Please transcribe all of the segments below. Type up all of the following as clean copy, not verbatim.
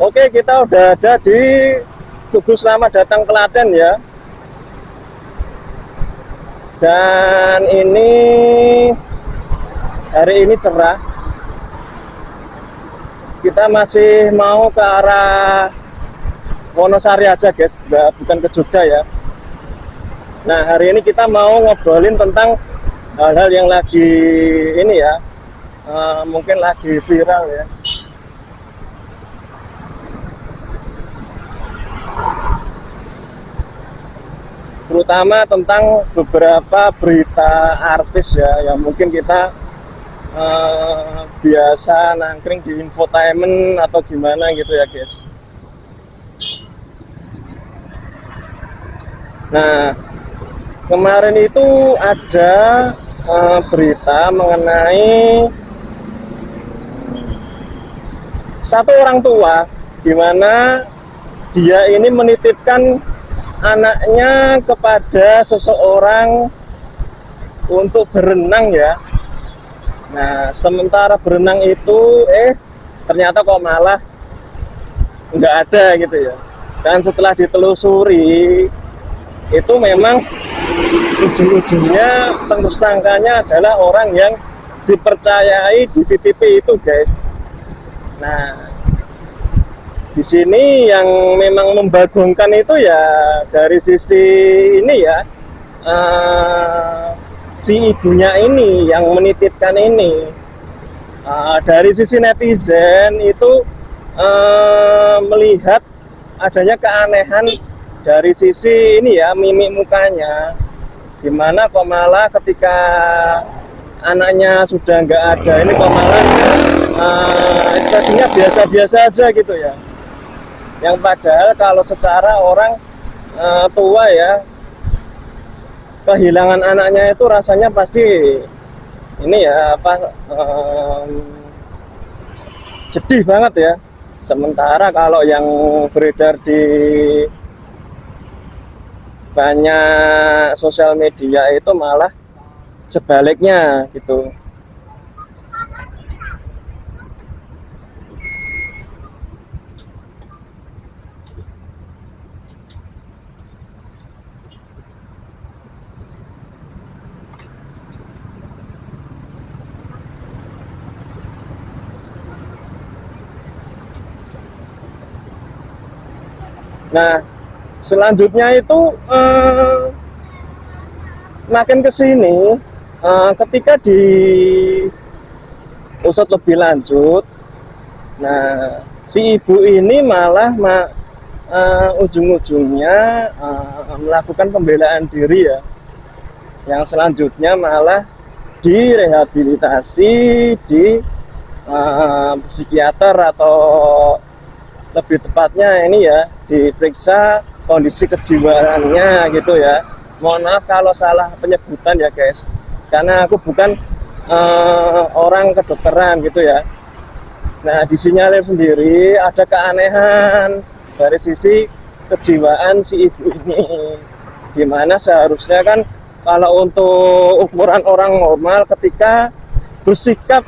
Oke, kita udah ada di Tugu Selamat Datang Klaten ya. Dan hari ini cerah. Kita masih mau ke arah Wonosari aja guys, bukan ke Jogja ya. Nah, hari ini kita mau ngobrolin tentang hal-hal yang lagi ini ya, mungkin lagi viral ya. Terutama tentang beberapa berita artis ya, yang mungkin kita biasa nangkring di infotainment atau gimana gitu ya guys. Nah, kemarin itu ada berita mengenai satu orang tua, di mana dia ini menitipkan anaknya kepada seseorang untuk berenang ya. Nah, sementara berenang itu ternyata kok malah nggak ada gitu ya. Dan setelah ditelusuri, itu memang ujung-ujungnya tersangkanya adalah orang yang dipercayai dititipi itu guys. Nah, di sini yang memang membagongkan itu ya dari sisi ini ya, si ibunya ini yang menitipkan ini. Dari sisi netizen itu melihat adanya keanehan dari sisi ini ya, mimik mukanya, gimana kok malah ketika anaknya sudah nggak ada ini kok malah ekspresinya biasa-biasa aja gitu ya. Yang padahal kalau secara orang tua ya, kehilangan anaknya itu rasanya pasti ini ya sedih banget ya. Sementara kalau yang beredar di banyak sosial media itu malah sebaliknya gitu. Nah, selanjutnya itu makin ke sini ketika diusut lebih lanjut, nah si ibu ini malah ujung-ujungnya melakukan pembelaan diri ya, yang selanjutnya malah direhabilitasi di psikiater, atau lebih tepatnya ini ya, diperiksa kondisi kejiwaannya gitu ya. Mohon maaf kalau salah penyebutan ya guys, karena aku bukan orang kedokteran gitu ya. Nah, disinyalir sendiri ada keanehan dari sisi kejiwaan si ibu ini, dimana seharusnya kan kalau untuk ukuran orang normal ketika bersikap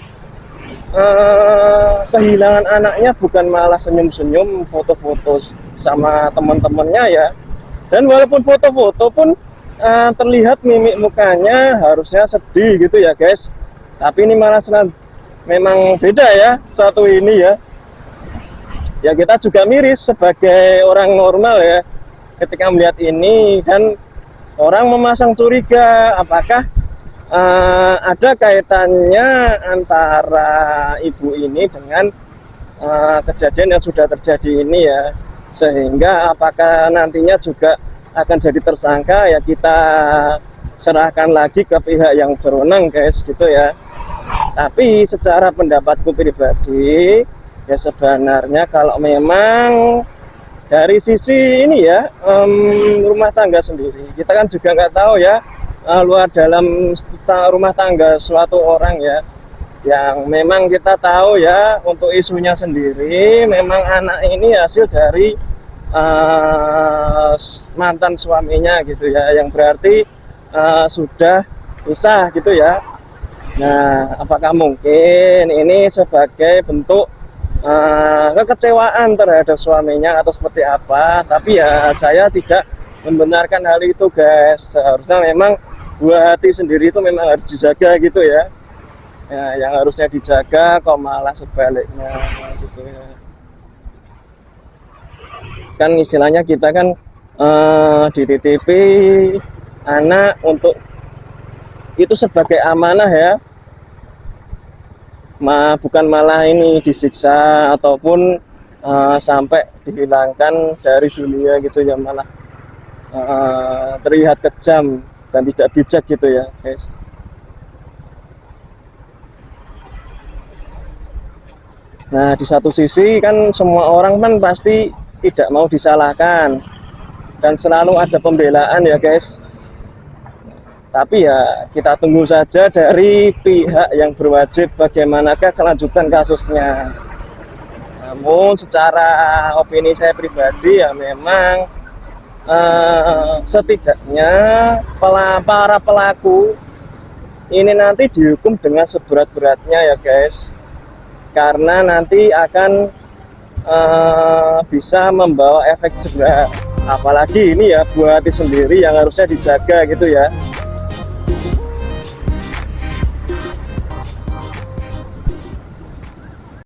kehilangan anaknya bukan malah senyum-senyum, foto-foto sama teman-temannya ya. Dan walaupun foto-foto pun terlihat mimik mukanya harusnya sedih gitu ya guys. Tapi ini malah memang beda ya satu ini ya. Ya kita juga miris sebagai orang normal ya ketika melihat ini, dan orang memasang curiga apakah ada kaitannya antara ibu ini dengan kejadian yang sudah terjadi ini ya, sehingga apakah nantinya juga akan jadi tersangka ya, kita serahkan lagi ke pihak yang berwenang guys gitu ya. Tapi secara pendapatku pribadi ya, sebenarnya kalau memang dari sisi ini ya, rumah tangga sendiri, kita kan juga nggak tahu ya luar dalam rumah tangga suatu orang ya, yang memang kita tahu ya untuk isunya sendiri, memang anak ini hasil dari mantan suaminya gitu ya, yang berarti sudah pisah gitu ya. Nah, apakah mungkin ini sebagai bentuk kekecewaan terhadap suaminya atau seperti apa. Tapi ya saya tidak membenarkan hal itu guys. Seharusnya memang buah hati sendiri itu memang harus dijaga gitu ya. Yang harusnya dijaga kok malah sebaliknya gitu ya. Kan istilahnya kita kan dititipi anak untuk itu sebagai amanah ya, bukan malah ini disiksa ataupun sampai dihilangkan dari dunia gitu ya, malah terlihat kejam dan tidak bijak gitu ya guys. Nah di satu sisi kan semua orang kan pasti tidak mau disalahkan dan selalu ada pembelaan ya guys. Tapi ya kita tunggu saja dari pihak yang berwajib bagaimanakah kelanjutan kasusnya. Namun secara opini saya pribadi ya memang setidaknya para pelaku ini nanti dihukum dengan seberat-beratnya ya guys. Karena nanti akan bisa membawa efek jerah. Apalagi ini ya buah hati sendiri yang harusnya dijaga gitu ya.